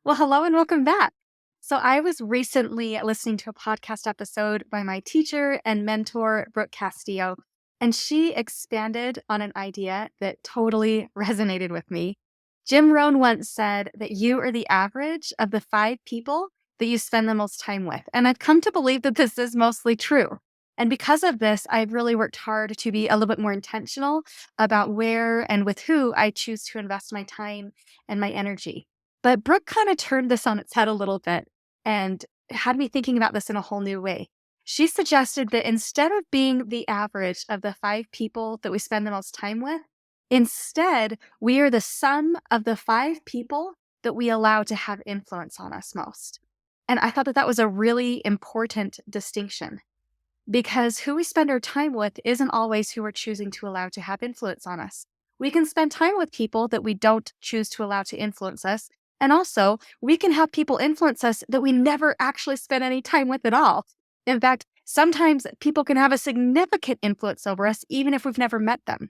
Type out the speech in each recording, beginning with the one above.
Well, hello and welcome back. So, I was recently listening to a podcast episode by my teacher and mentor, Brooke Castillo, and she expanded on an idea that totally resonated with me. Jim Rohn once said that you are the average of the five people that you spend the most time with. And I've come to believe that this is mostly true. And because of this, I've really worked hard to be a little bit more intentional about where and with who I choose to invest my time and my energy. But Brooke kind of turned this on its head a little bit and had me thinking about this in a whole new way. She suggested that instead of being the average of the five people that we spend the most time with, instead, we are the sum of the five people that we allow to have influence on us most. And I thought that that was a really important distinction because who we spend our time with isn't always who we're choosing to allow to have influence on us. We can spend time with people that we don't choose to allow to influence us. And also, we can have people influence us that we never actually spend any time with at all. In fact, sometimes people can have a significant influence over us, even if we've never met them.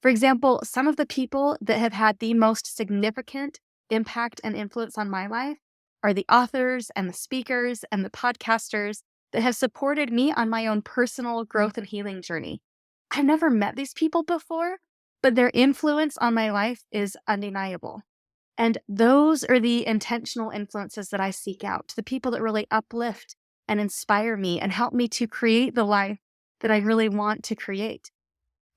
For example, some of the people that have had the most significant impact and influence on my life are the authors and the speakers and the podcasters that have supported me on my own personal growth and healing journey. I've never met these people before, but their influence on my life is undeniable. And those are the intentional influences that I seek out, the people that really uplift and inspire me and help me to create the life that I really want to create.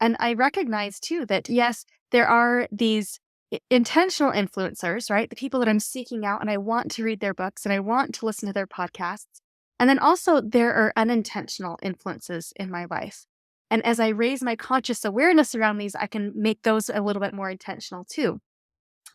And I recognize too that, yes, there are these intentional influencers, right? The people that I'm seeking out and I want to read their books and I want to listen to their podcasts. And then also there are unintentional influences in my life. And as I raise my conscious awareness around these, I can make those a little bit more intentional too.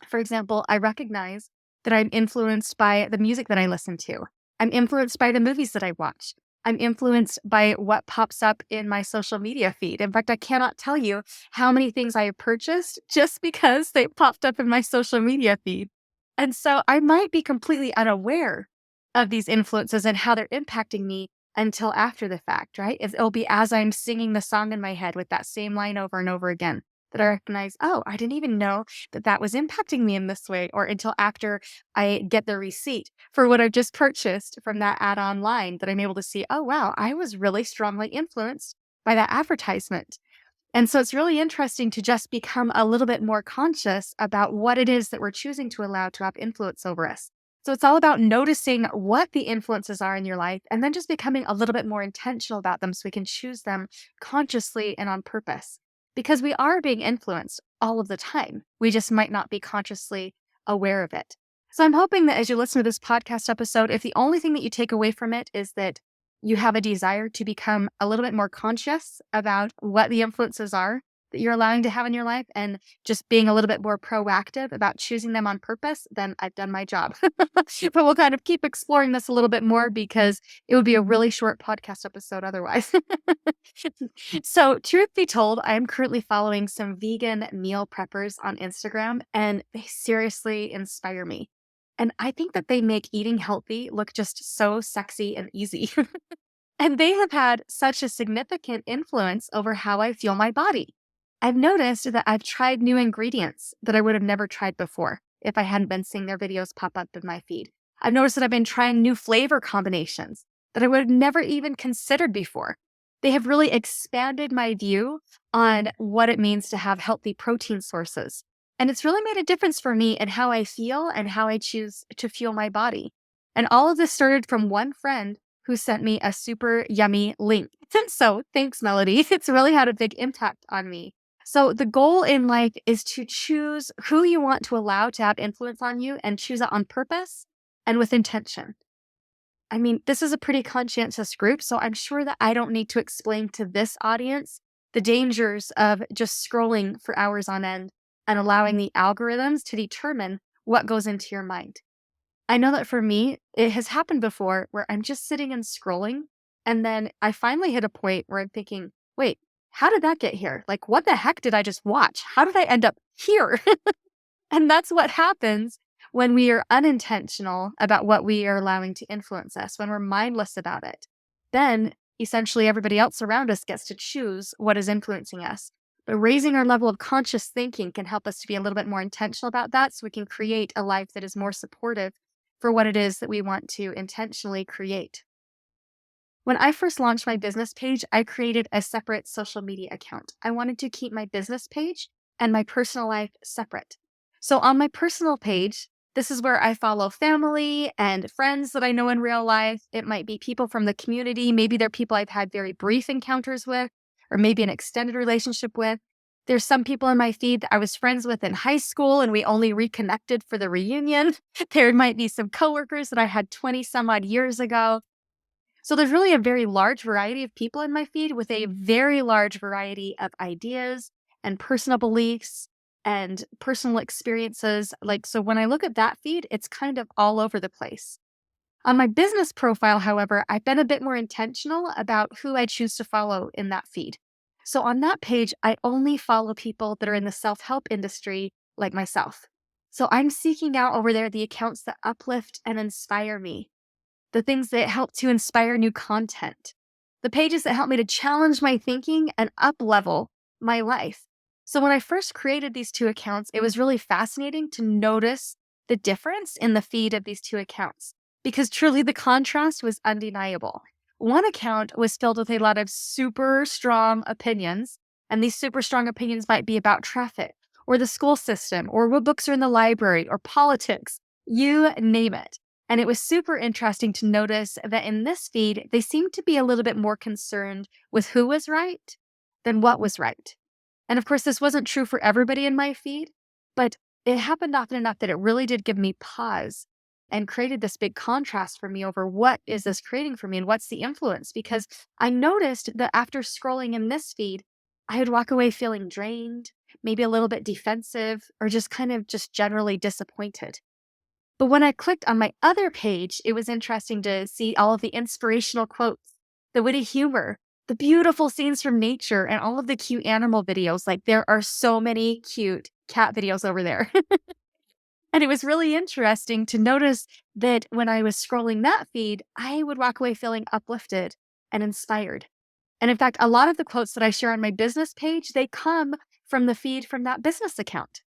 For example, I recognize that I'm influenced by the music that I listen to. I'm influenced by the movies that I watch. I'm influenced by what pops up in my social media feed. In fact, I cannot tell you how many things I have purchased just because they popped up in my social media feed. And so I might be completely unaware of these influences and how they're impacting me until after the fact, right? It'll be as I'm singing the song in my head with that same line over and over again that I recognize, oh, I didn't even know that that was impacting me in this way, or until after I get the receipt for what I've just purchased from that ad online that I'm able to see, oh, wow, I was really strongly influenced by that advertisement. And so it's really interesting to just become a little bit more conscious about what it is that we're choosing to allow to have influence over us. So it's all about noticing what the influences are in your life and then just becoming a little bit more intentional about them so we can choose them consciously and on purpose. Because we are being influenced all of the time. We just might not be consciously aware of it. So I'm hoping that as you listen to this podcast episode, if the only thing that you take away from it is that you have a desire to become a little bit more conscious about what the influences are that you're allowing to have in your life and just being a little bit more proactive about choosing them on purpose, then I've done my job. But we'll kind of keep exploring this a little bit more because it would be a really short podcast episode otherwise. So, truth be told, I'm currently following some vegan meal preppers on Instagram, and they seriously inspire me. And I think that they make eating healthy look just so sexy and easy. And they have had such a significant influence over how I feel my body. I've noticed that I've tried new ingredients that I would have never tried before if I hadn't been seeing their videos pop up in my feed. I've noticed that I've been trying new flavor combinations that I would have never even considered before. They have really expanded my view on what it means to have healthy protein sources. And it's really made a difference for me in how I feel and how I choose to fuel my body. And all of this started from one friend who sent me a super yummy link. And so thanks, Melody. It's really had a big impact on me. So the goal in life is to choose who you want to allow to have influence on you and choose it on purpose and with intention. I mean, this is a pretty conscientious group, so I'm sure that I don't need to explain to this audience the dangers of just scrolling for hours on end and allowing the algorithms to determine what goes into your mind. I know that for me, it has happened before where I'm just sitting and scrolling, and then I finally hit a point where I'm thinking, wait, how did that get here? Like, what the heck did I just watch? How did I end up here? And that's what happens when we are unintentional about what we are allowing to influence us, when we're mindless about it. Then essentially everybody else around us gets to choose what is influencing us. But raising our level of conscious thinking can help us to be a little bit more intentional about that so we can create a life that is more supportive for what it is that we want to intentionally create. When I first launched my business page, I created a separate social media account. I wanted to keep my business page and my personal life separate. So on my personal page, this is where I follow family and friends that I know in real life. It might be people from the community. Maybe they're people I've had very brief encounters with, or maybe an extended relationship with. There's some people in my feed that I was friends with in high school and we only reconnected for the reunion. There might be some coworkers that I had 20 some odd years ago. So there's really a very large variety of people in my feed with a very large variety of ideas and personal beliefs and personal experiences. So when I look at that feed, it's kind of all over the place. On my business profile, however, I've been a bit more intentional about who I choose to follow in that feed. So on that page, I only follow people that are in the self-help industry like myself. So I'm seeking out over there the accounts that uplift and inspire me, the things that help to inspire new content, the pages that help me to challenge my thinking and up level my life. So when I first created these two accounts, it was really fascinating to notice the difference in the feed of these two accounts because truly the contrast was undeniable. One account was filled with a lot of super strong opinions, and these super strong opinions might be about traffic or the school system or what books are in the library or politics, you name it. And it was super interesting to notice that in this feed, they seemed to be a little bit more concerned with who was right than what was right. And of course, this wasn't true for everybody in my feed, but it happened often enough that it really did give me pause and created this big contrast for me over what is this creating for me and what's the influence. Because I noticed that after scrolling in this feed, I would walk away feeling drained, maybe a little bit defensive, or just kind of just generally disappointed. But when I clicked on my other page, it was interesting to see all of the inspirational quotes, the witty humor, the beautiful scenes from nature, and all of the cute animal videos. Like there are so many cute cat videos over there. And it was really interesting to notice that when I was scrolling that feed, I would walk away feeling uplifted and inspired. And in fact, a lot of the quotes that I share on my business page, they come from the feed from that business account.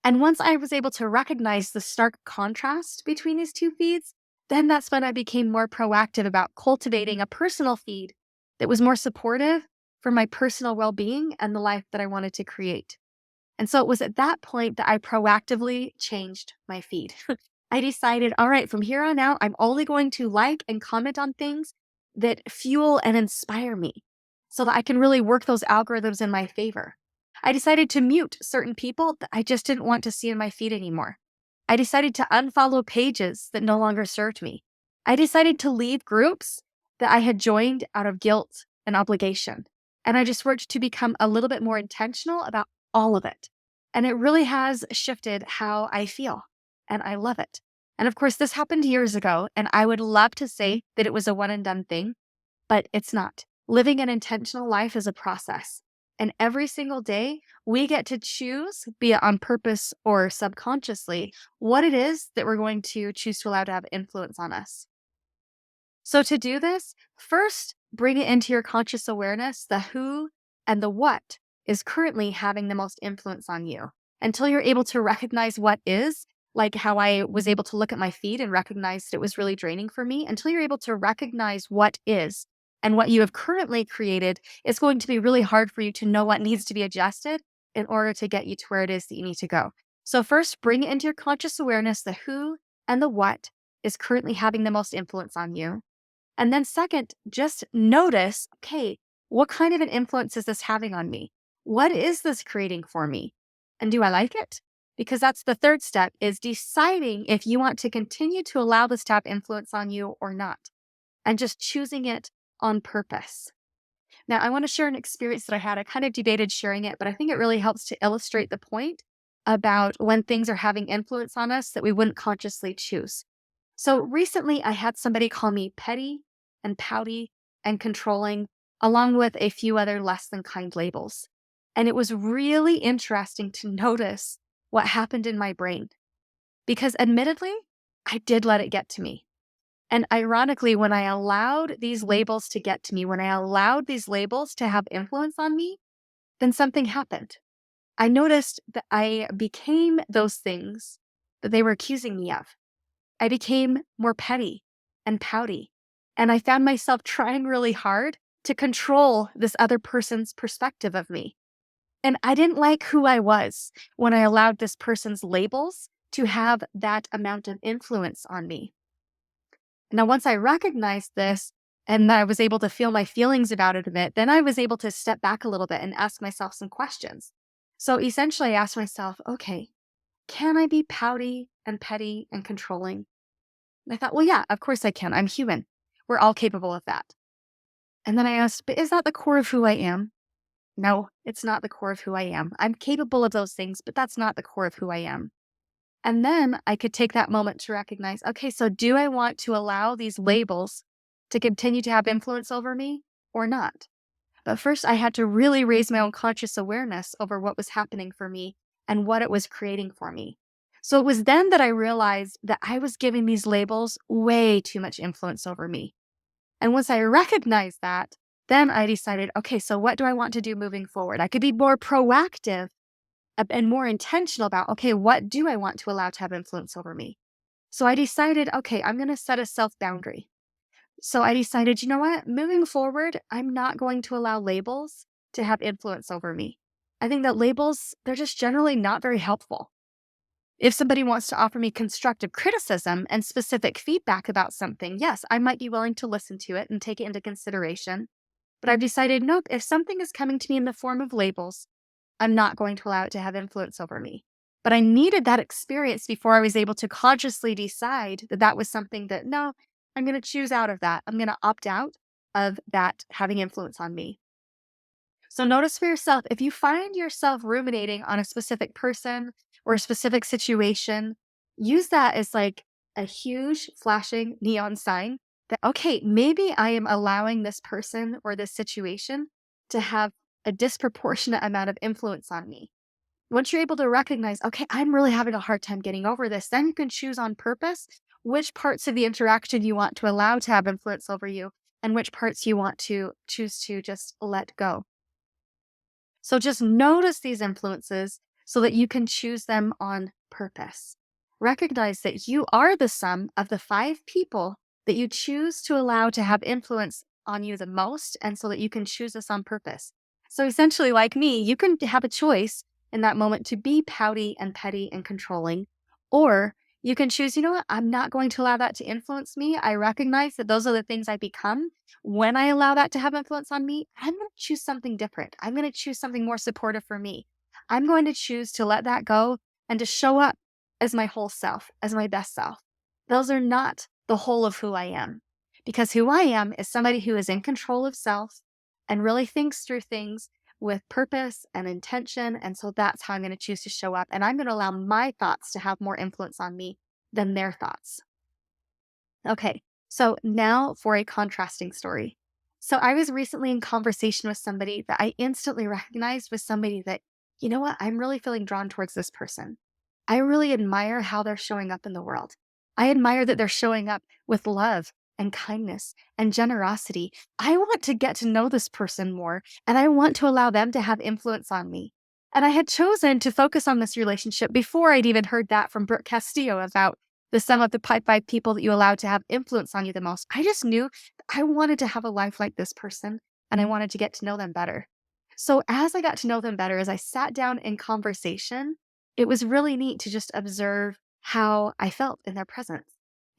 And once I was able to recognize the stark contrast between these two feeds, then that's when I became more proactive about cultivating a personal feed that was more supportive for my personal well being and the life that I wanted to create. And so it was at that point that I proactively changed my feed. I decided, all right, from here on out, I'm only going to like and comment on things that fuel and inspire me so that I can really work those algorithms in my favor. I decided to mute certain people that I just didn't want to see in my feed anymore. I decided to unfollow pages that no longer served me. I decided to leave groups that I had joined out of guilt and obligation. And I just worked to become a little bit more intentional about all of it. And it really has shifted how I feel. And I love it. And of course, this happened years ago. And I would love to say that it was a one and done thing, but it's not. Living an intentional life is a process. And every single day, we get to choose, be it on purpose or subconsciously, what it is that we're going to choose to allow to have influence on us. So to do this, first, bring it into your conscious awareness, the who and the what is currently having the most influence on you. Until you're able to recognize what is, like how I was able to look at my feed and recognize that it was really draining for me, until you're able to recognize what is and what you have currently created, it's going to be really hard for you to know what needs to be adjusted in order to get you to where it is that you need to go. So first, bring it into your conscious awareness, the who and the what is currently having the most influence on you. And then second, just notice, okay, what kind of an influence is this having on me? What is this creating for me? And do I like it? Because that's the third step, is deciding if you want to continue to allow this to have influence on you or not, and just choosing it on purpose. Now, I want to share an experience that I had. I kind of debated sharing it, but I think it really helps to illustrate the point about when things are having influence on us that we wouldn't consciously choose. So recently, I had somebody call me petty and pouty and controlling, along with a few other less than kind labels. And it was really interesting to notice what happened in my brain. Because admittedly, I did let it get to me. And ironically, when I allowed these labels to get to me, when I allowed these labels to have influence on me, then something happened. I noticed that I became those things that they were accusing me of. I became more petty and pouty. And I found myself trying really hard to control this other person's perspective of me. And I didn't like who I was when I allowed this person's labels to have that amount of influence on me. Now, once I recognized this and I was able to feel my feelings about it a bit, then I was able to step back a little bit and ask myself some questions. So essentially, I asked myself, okay, can I be pouty and petty and controlling? And I thought, well, yeah, of course I can. I'm human. We're all capable of that. And then I asked, but is that the core of who I am? No, it's not the core of who I am. I'm capable of those things, but that's not the core of who I am. And then I could take that moment to recognize, okay, so do I want to allow these labels to continue to have influence over me or not? But first, I had to really raise my own conscious awareness over what was happening for me and what it was creating for me. So it was then that I realized that I was giving these labels way too much influence over me. And once I recognized that, then I decided, okay, so what do I want to do moving forward? I could be more proactive and more intentional about, okay, what do I want to allow to have influence over me? So I decided, okay, I'm going to set a self boundary. So I decided, you know what? Moving forward, I'm not going to allow labels to have influence over me. I think that labels, they're just generally not very helpful. If somebody wants to offer me constructive criticism and specific feedback about something, yes, I might be willing to listen to it and take it into consideration. But I've decided, nope, if something is coming to me in the form of labels, I'm not going to allow it to have influence over me. But I needed that experience before I was able to consciously decide that that was something that, no, I'm going to choose out of that. I'm going to opt out of that having influence on me. So notice for yourself, if you find yourself ruminating on a specific person or a specific situation, use that as like a huge flashing neon sign that, okay, maybe I am allowing this person or this situation to have a disproportionate amount of influence on me. Once you're able to recognize, okay, I'm really having a hard time getting over this, then you can choose on purpose which parts of the interaction you want to allow to have influence over you and which parts you want to choose to just let go. So just notice these influences so that you can choose them on purpose. Recognize that you are the sum of the 5 people that you choose to allow to have influence on you the most, and so that you can choose this on purpose. So essentially, like me, you can have a choice in that moment to be pouty and petty and controlling, or you can choose, you know what, I'm not going to allow that to influence me. I recognize that those are the things I become. When I allow that to have influence on me, I'm going to choose something different. I'm going to choose something more supportive for me. I'm going to choose to let that go and to show up as my whole self, as my best self. Those are not the whole of who I am, because who I am is somebody who is in control of self and really thinks through things with purpose and intention. And so that's how I'm going to choose to show up. And I'm going to allow my thoughts to have more influence on me than their thoughts. Okay, so now for a contrasting story. So I was recently in conversation with somebody that I instantly recognized was somebody that, you know what, I'm really feeling drawn towards this person. I really admire how they're showing up in the world. I admire that they're showing up with love and kindness and generosity. I want to get to know this person more, and I want to allow them to have influence on me. And I had chosen to focus on this relationship before I'd even heard that from Brooke Castillo about the sum of the 5 people that you allow to have influence on you the most. I just knew I wanted to have a life like this person, and I wanted to get to know them better. So as I got to know them better, as I sat down in conversation, it was really neat to just observe how I felt in their presence.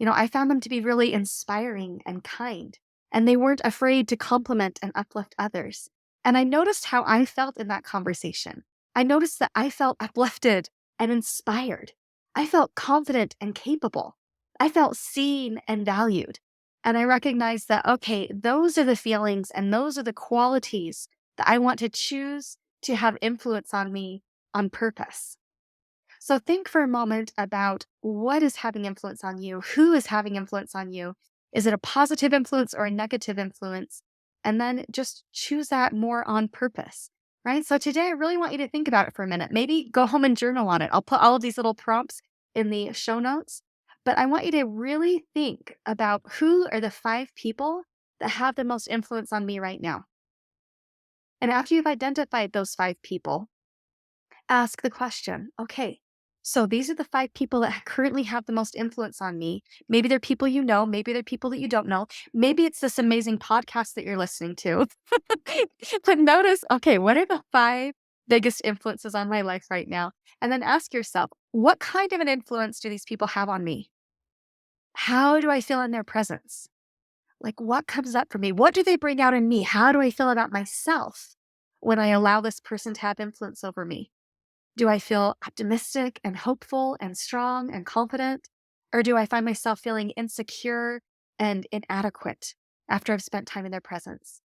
I found them to be really inspiring and kind, and they weren't afraid to compliment and uplift others. And I noticed how I felt in that conversation. I noticed that I felt uplifted and inspired. I felt confident and capable. I felt seen and valued. And I recognized that, okay, those are the feelings and those are the qualities that I want to choose to have influence on me on purpose. So think for a moment about what is having influence on you, who is having influence on you. Is it a positive influence or a negative influence? And then just choose that more on purpose, right? So today I really want you to think about it for a minute. Maybe go home and journal on it. I'll put all of these little prompts in the show notes, but I want you to really think about who are the 5 people that have the most influence on me right now. And after you've identified those 5 people, ask the question, okay, So these are the 5 people that currently have the most influence on me. Maybe they're people you know, maybe they're people that you don't know. Maybe it's this amazing podcast that you're listening to. But notice, okay, what are the 5 biggest influences on my life right now? And then ask yourself, what kind of an influence do these people have on me? How do I feel in their presence? Like, what comes up for me? What do they bring out in me? How do I feel about myself when I allow this person to have influence over me? Do I feel optimistic and hopeful and strong and confident? Or do I find myself feeling insecure and inadequate after I've spent time in their presence?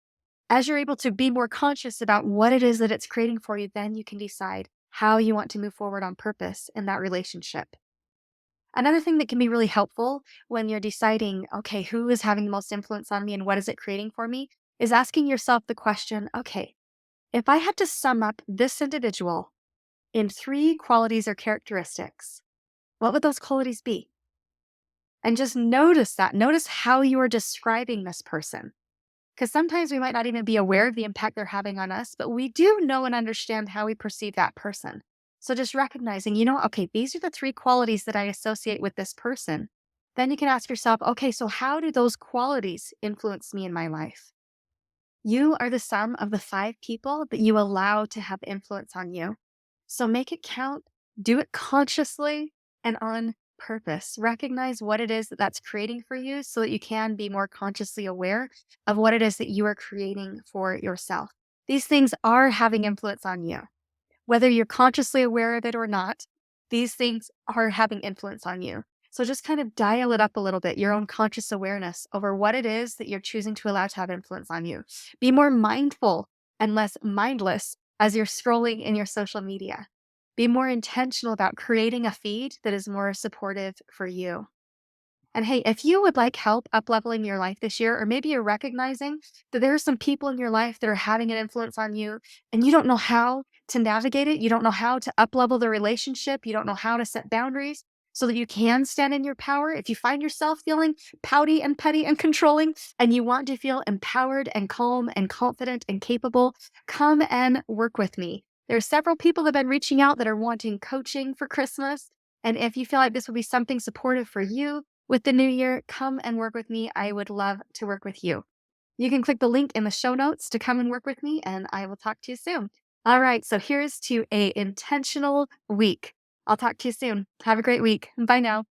As you're able to be more conscious about what it is that it's creating for you, then you can decide how you want to move forward on purpose in that relationship. Another thing that can be really helpful when you're deciding, okay, who is having the most influence on me and what is it creating for me, is asking yourself the question, okay, if I had to sum up this individual in 3 qualities or characteristics, what would those qualities be? And just notice that. Notice how you are describing this person. Because sometimes we might not even be aware of the impact they're having on us, but we do know and understand how we perceive that person. So just recognizing, okay, these are the 3 qualities that I associate with this person. Then you can ask yourself, okay, so how do those qualities influence me in my life? You are the sum of the 5 people that you allow to have influence on you. So make it count, do it consciously and on purpose. Recognize what it is that that's creating for you so that you can be more consciously aware of what it is that you are creating for yourself. These things are having influence on you. Whether you're consciously aware of it or not, these things are having influence on you. So just kind of dial it up a little bit, your own conscious awareness over what it is that you're choosing to allow to have influence on you. Be more mindful and less mindless as you're scrolling in your social media. Be more intentional about creating a feed that is more supportive for you. And hey, if you would like help up-leveling your life this year, or maybe you're recognizing that there are some people in your life that are having an influence on you and you don't know how to navigate it, you don't know how to up-level the relationship, you don't know how to set boundaries so that you can stand in your power. If you find yourself feeling pouty and petty and controlling and you want to feel empowered and calm and confident and capable, come and work with me. There are several people that have been reaching out that are wanting coaching for Christmas. And if you feel like this would be something supportive for you, with the new year, come and work with me. I would love to work with you. You can click the link in the show notes to come and work with me, and I will talk to you soon. All right, so here's to a intentional week. I'll talk to you soon. Have a great week. Bye now.